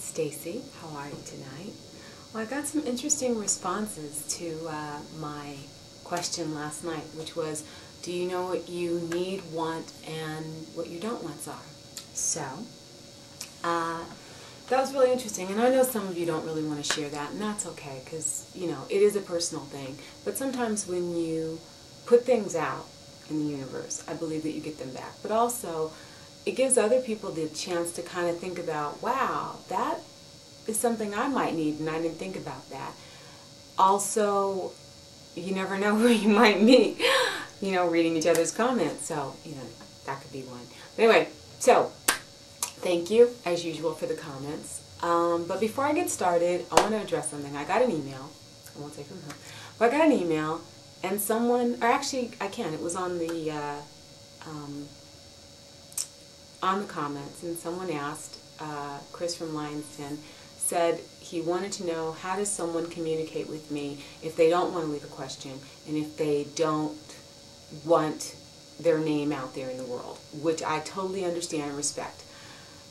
Stacye. How are you tonight? Well, I got some interesting responses to my question last night, which was, do you know what you need, want, and what you don't wants are? So, that was really interesting, and I know some of you don't really want to share that, and that's okay, because, you know, it is a personal thing. But sometimes when you put things out in the universe, I believe that you get them back. But also, it gives other people the chance to kind of think about, wow, that is something I might need, and I didn't think about that. Also, you never know who you might meet, you know, reading each other's comments. So, you know, that could be one. But anyway, so, thank you, as usual, for the comments. But before I get started, I want to address something. I got an email. I won't say from who. But I got an email, and someone, or actually, I can. It was on the comments, and someone asked, Chris from Lionston, said he wanted to know, how does someone communicate with me if they don't want to leave a question and if they don't want their name out there in the world, which I totally understand and respect.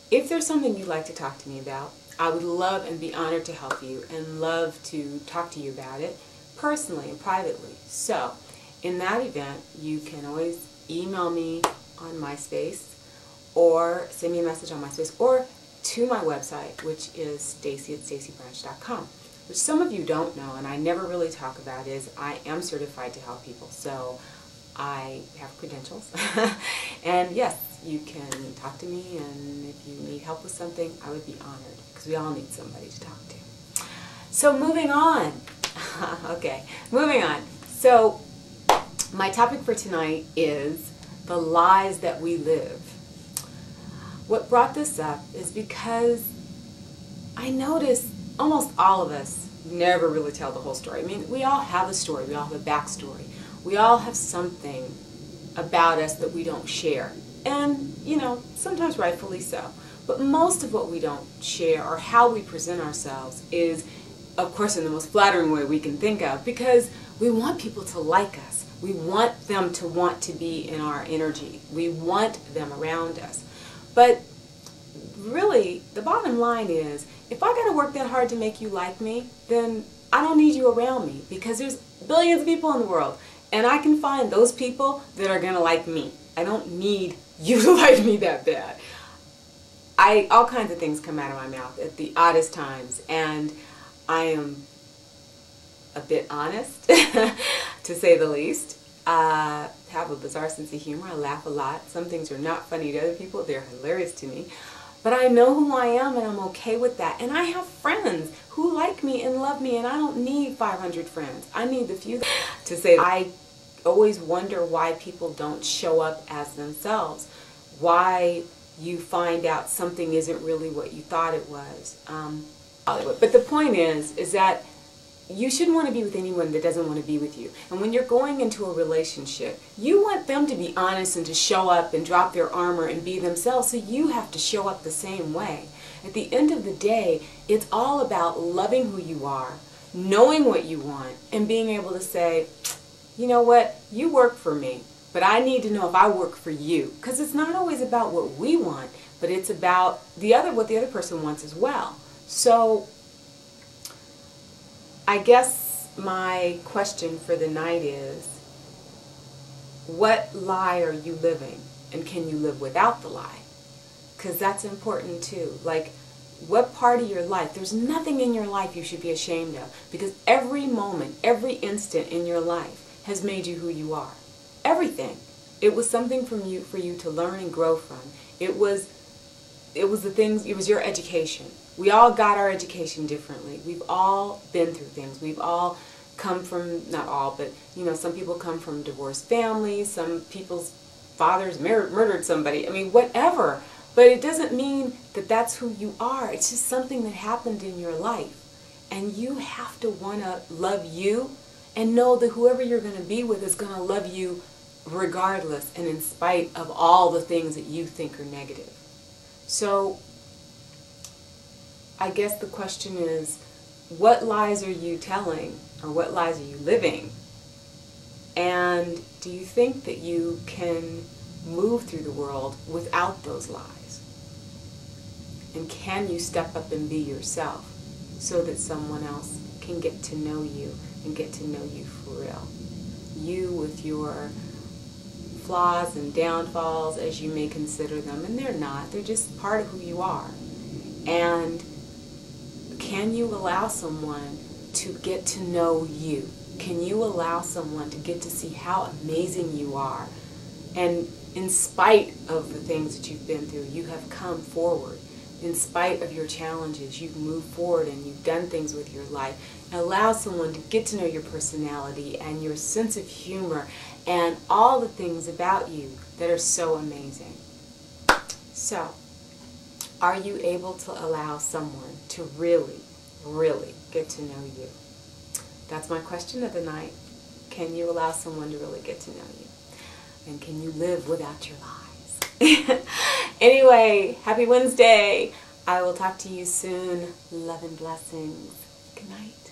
If there's something you'd like to talk to me about, I would love and be honored to help you and love to talk to you about it personally and privately. So, in that event, you can always email me on MySpace or send me a message on MySpace or to my website, which is Stacye@StacyeBranché.com. Which some of you don't know, and I never really talk about, is I am certified to help people. So I have credentials. And yes, you can talk to me, and if you need help with something, I would be honored, because we all need somebody to talk to. So moving on. Okay, moving on. So my topic for tonight is the lies that we live. What brought this up is because I notice almost all of us never really tell the whole story. I mean, we all have a story. We all have a backstory. We all have something about us that we don't share. And, you know, sometimes rightfully so. But most of what we don't share, or how we present ourselves, is, of course, in the most flattering way we can think of, because we want people to like us. We want them to want to be in our energy. We want them around us. But really, the bottom line is, if I got to work that hard to make you like me, then I don't need you around me, because there's billions of people in the world, and I can find those people that are going to like me. I don't need you to like me that bad. All kinds of things come out of my mouth at the oddest times, and I am a bit honest, to say the least. Have a bizarre sense of humor. I laugh a lot. Some things are not funny to other people. They're hilarious to me. But I know who I am, and I'm okay with that. And I have friends who like me and love me, and I don't need 500 friends. I need the few to say that. I always wonder why people don't show up as themselves. Why you find out something isn't really what you thought it was. But the point is that you shouldn't want to be with anyone that doesn't want to be with you. And when you're going into a relationship, you want them to be honest and to show up and drop their armor and be themselves, so you have to show up the same way. At the end of the day, it's all about loving who you are, knowing what you want, and being able to say, you know what, you work for me, but I need to know if I work for you. Because it's not always about what we want, but it's about what the other person wants as well. So I guess my question for the night is, what lie are you living, and can you live without the lie? Because that's important too. Like, what part of your life, there's nothing in your life you should be ashamed of, because every moment, every instant in your life has made you who you are. Everything. It was something for you to learn and grow from. It was the things, it was your education. We all got our education differently. We've all been through things. We've all come from, not all, but, you know, some people come from divorced families. Some people's fathers murdered somebody. I mean, whatever. But it doesn't mean that that's who you are. It's just something that happened in your life. And you have to want to love you and know that whoever you're going to be with is going to love you regardless and in spite of all the things that you think are negative. So I guess the question is, what lies are you telling, or what lies are you living? And do you think that you can move through the world without those lies? And can you step up and be yourself so that someone else can get to know you and get to know you for real? You with your flaws and downfalls, as you may consider them, and they're not. They're just part of who you are. And can you allow someone to get to know you? Can you allow someone to get to see how amazing you are? And in spite of the things that you've been through, you have come forward. In spite of your challenges, you've moved forward and you've done things with your life. And allow someone to get to know your personality and your sense of humor and all the things about you that are so amazing. So, are you able to allow someone to really, really get to know you? That's my question of the night. Can you allow someone to really get to know you? And can you live without your lies? Anyway, happy Wednesday. I will talk to you soon. Love and blessings. Good night.